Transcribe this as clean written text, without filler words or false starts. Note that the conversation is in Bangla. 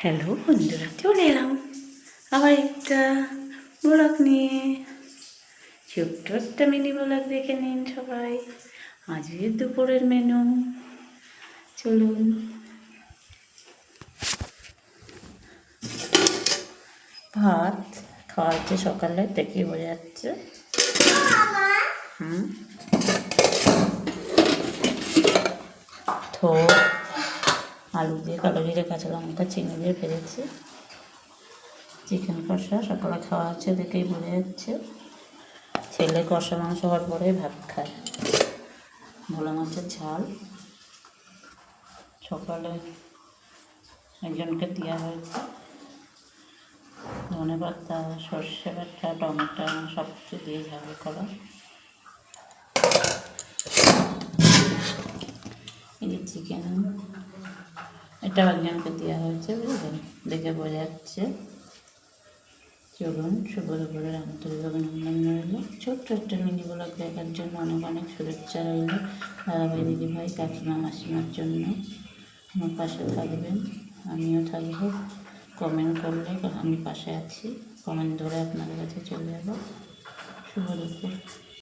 হ্যালো বন্ধুরা, চলে এলাম আবার একটা ব্লগ নিয়ে। ছোট্ট একটা মিনি ব্লগ দেখে নিন সবাই। আজকের দুপুরের মেনু চলুন। ভাত খাওয়া হচ্ছে সকালে, দেখে বোঝা যাচ্ছে। থোড় আলু দিয়ে কালো জিরে কাঁচা লঙ্কা চিনি দিয়ে ভেজেছি। চিকেন কষা সকালে খাওয়া হচ্ছে, দেখেই বোঝা যাচ্ছে। ছেলে কষা মাংস হওয়ার পরে ভাত খায়। ভোলা মাছের ঝাল সকালে একজনকে দেওয়া হয়েছে। ধনে পাতা, সর্ষে বাটা, টমেটো সব কিছু দিয়ে ঝাল করা। এই যে চিকেন, এটাও একজনকে দেওয়া হয়েছে, বুঝলেন, দেখে বোঝা যাচ্ছে। চলুন, শুভ দুপুরের আন্তরিক অভিনন্দন রইল। ছোট্ট একটা মিনি ব্লগ দেখার জন্য অনেক অনেক শুভেচ্ছা রইল দাদাভাই, দিদিভাই, কাকিমা, মাসিমার জন্য। আমার পাশে থাকবেন, আমিও থাকবো। কমেন্ট করলে আমি পাশে আছি, কমেন্ট ধরে আপনাদের কাছে চলে যাবো। শুভ দুপুর।